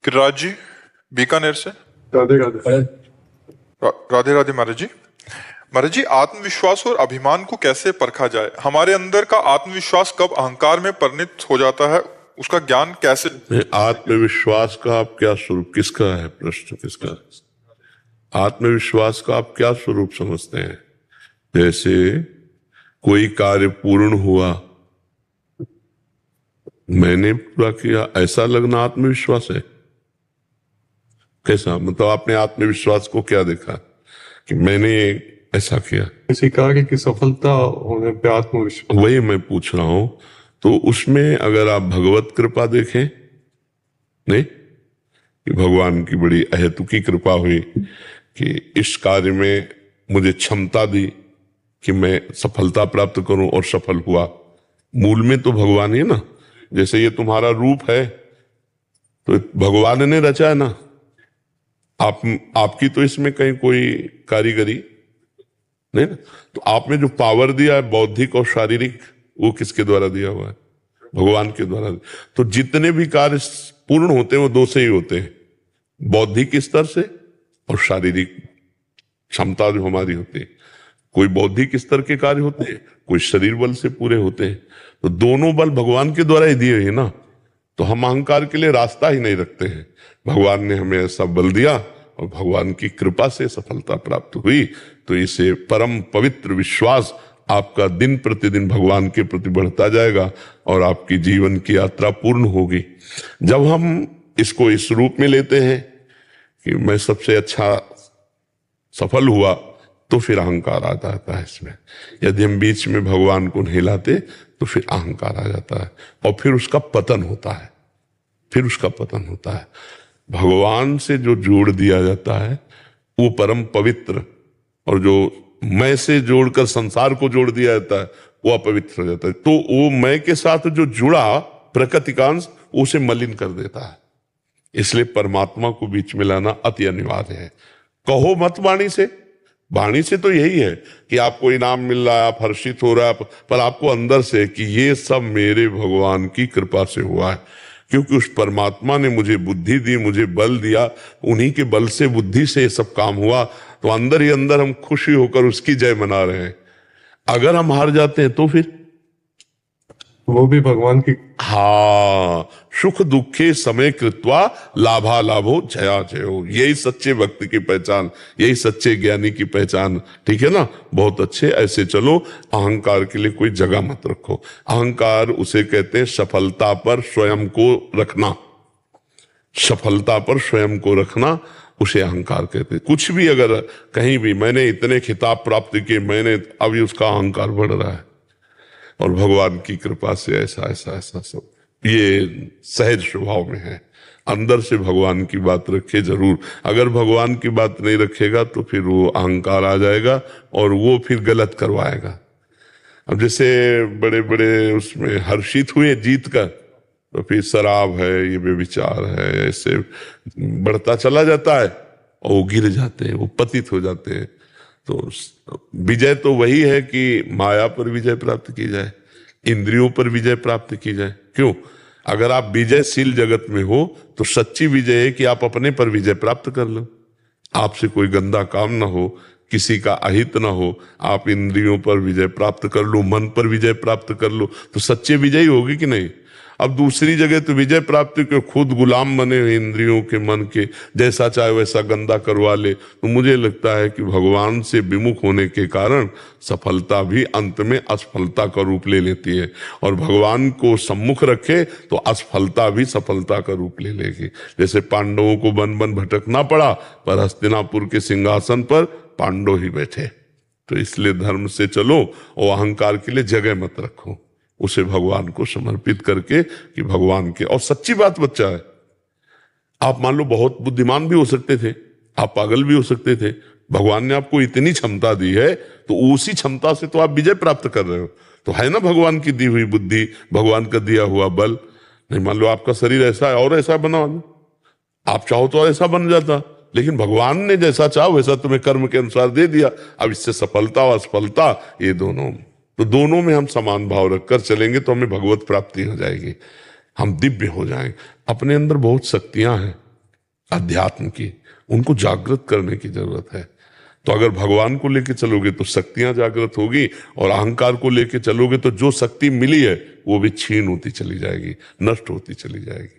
गिरिराज जी, बीकानेर से। राधे राधे। राधे राधे महाराज जी। महाराज जी, आत्मविश्वास और अभिमान को कैसे परखा जाए? हमारे अंदर का आत्मविश्वास कब अहंकार में परिणत हो जाता है, उसका ज्ञान कैसे? आत्मविश्वास का आप क्या स्वरूप, किसका है प्रश्न, किसका? आत्मविश्वास का आप क्या स्वरूप समझते हैं? जैसे कोई कार्य पूर्ण हुआ, मैंने पूरा किया, ऐसा लगना आत्मविश्वास है? कैसा मतलब आपने आत्मविश्वास को क्या देखा कि मैंने ऐसा किया? किसी कार्य की सफलता होने पे आत्मविश्वास। वही मैं पूछ रहा हूं। तो उसमें अगर आप भगवत कृपा देखें, नहीं कि भगवान की बड़ी अहेतुकी कृपा हुई कि इस कार्य में मुझे क्षमता दी कि मैं सफलता प्राप्त करूं और सफल हुआ, मूल में तो भगवान ही है ना। जैसे ये तुम्हारा रूप है तो भगवान ने रचा है ना, आपकी तो इसमें कहीं कोई कारीगरी नहीं ना। तो आप में जो पावर दिया है बौद्धिक और शारीरिक, वो किसके द्वारा दिया हुआ है? भगवान के द्वारा। तो जितने भी कार्य पूर्ण होते हैं वो दो से ही होते हैं, बौद्धिक स्तर से और शारीरिक क्षमता जो हमारी होती है। कोई बौद्धिक स्तर के कार्य होते हैं, कोई शरीर बल से पूरे होते हैं। तो दोनों बल भगवान के द्वारा ही दिए हुए ना। तो हम अहंकार के लिए रास्ता ही नहीं रखते हैं। भगवान ने हमें ऐसा बल दिया और भगवान की कृपा से सफलता प्राप्त हुई। तो इसे परम पवित्र विश्वास आपका दिन प्रतिदिन भगवान के प्रति बढ़ता जाएगा और आपकी जीवन की यात्रा पूर्ण होगी। जब हम इसको इस रूप में लेते हैं कि मैं सबसे अच्छा सफल हुआ, तो फिर अहंकार आ जाता है इसमें। यदि हम बीच में भगवान को नहीं लाते तो फिर अहंकार आ जाता है और फिर उसका पतन होता है, फिर उसका पतन होता है। भगवान से जो जोड़ दिया जाता है वो परम पवित्र, और जो मैं से जोड़कर संसार को जोड़ दिया जाता है वो अपवित्र हो जाता है। तो वो मैं के साथ जो जुड़ा प्रकृतिकांश उसे मलिन कर देता है। इसलिए परमात्मा को बीच में लाना अति अनिवार्य है। कहो मत वाणी से, वाणी से तो यही है कि आपको इनाम मिल रहा है, आप हर्षित हो रहा है, पर आपको अंदर से कि ये सब मेरे भगवान की कृपा से हुआ है, क्योंकि उस परमात्मा ने मुझे बुद्धि दी, मुझे बल दिया, उन्हीं के बल से बुद्धि से ये सब काम हुआ। तो अंदर ही अंदर हम खुशी होकर उसकी जय मना रहे हैं। अगर हम हार जाते हैं तो फिर वो भी भगवान की। हाँ, सुख दुखे समय कृत्वा लाभा लाभो जया जयो, यही सच्चे भक्त की पहचान, यही सच्चे ज्ञानी की पहचान। ठीक है ना? बहुत अच्छे, ऐसे चलो। अहंकार के लिए कोई जगह मत रखो। अहंकार उसे कहते हैं सफलता पर स्वयं को रखना, सफलता पर स्वयं को रखना उसे अहंकार कहते हैं। कुछ भी अगर कहीं भी मैंने इतने खिताब प्राप्त किए, मैंने, अभी उसका अहंकार बढ़ रहा है। और भगवान की कृपा से ऐसा ऐसा ऐसा सब ये सहज स्वभाव में है। अंदर से भगवान की बात रखे जरूर। अगर भगवान की बात नहीं रखेगा तो फिर वो अहंकार आ जाएगा और वो फिर गलत करवाएगा। अब जैसे बड़े बड़े उसमें हर्षित हुए जीत कर, तो फिर शराब है, ये व्यभिचार है, ऐसे बढ़ता चला जाता है और वो गिर जाते हैं, वो पतित हो जाते हैं। तो विजय तो वही है कि माया पर विजय प्राप्त की जाए, इंद्रियों पर विजय प्राप्त की जाए। क्यों? अगर आप विजयशील जगत में हो तो सच्ची विजय है कि आप अपने पर विजय प्राप्त कर लो, आपसे कोई गंदा काम ना हो, किसी का अहित ना हो, आप इंद्रियों पर विजय प्राप्त कर लो, मन पर विजय प्राप्त कर लो, तो सच्चे विजयी होगी कि नहीं? अब दूसरी जगह तो विजय प्राप्ति के खुद गुलाम बने हुए इंद्रियों के, मन के, जैसा चाहे वैसा गंदा करवा ले। तो मुझे लगता है कि भगवान से विमुख होने के कारण सफलता भी अंत में असफलता का रूप ले लेती है, और भगवान को सम्मुख रखे तो असफलता भी सफलता का रूप ले लेगी। जैसे पांडवों को वन वन भटकना पड़ा, पर हस्तिनापुर के सिंहासन पर पांडव ही बैठे। तो इसलिए धर्म से चलो और अहंकार के लिए जगह मत रखो, उसे भगवान को समर्पित करके कि भगवान के। और सच्ची बात बच्चा है, आप मान लो बहुत बुद्धिमान भी हो सकते थे, आप पागल भी हो सकते थे, भगवान ने आपको इतनी क्षमता दी है तो उसी क्षमता से तो आप विजय प्राप्त कर रहे हो। तो है ना भगवान की दी हुई बुद्धि, भगवान का दिया हुआ बल। नहीं, मान लो आपका शरीर ऐसा है और ऐसा बना, आप चाहो तो ऐसा बन जाता, लेकिन भगवान ने जैसा चाहा वैसा तुम्हें कर्म के अनुसार दे दिया। अब इससे सफलता और असफलता ये दोनों, तो दोनों में हम समान भाव रखकर चलेंगे तो हमें भगवत प्राप्ति हो जाएगी, हम दिव्य हो जाएंगे। अपने अंदर बहुत शक्तियां हैं, अध्यात्म की, उनको जागृत करने की जरूरत है। तो अगर भगवान को लेके चलोगे तो शक्तियां जागृत होगी, और अहंकार को लेके चलोगे तो जो शक्ति मिली है वो भी छीन होती चली जाएगी, नष्ट होती चली जाएगी।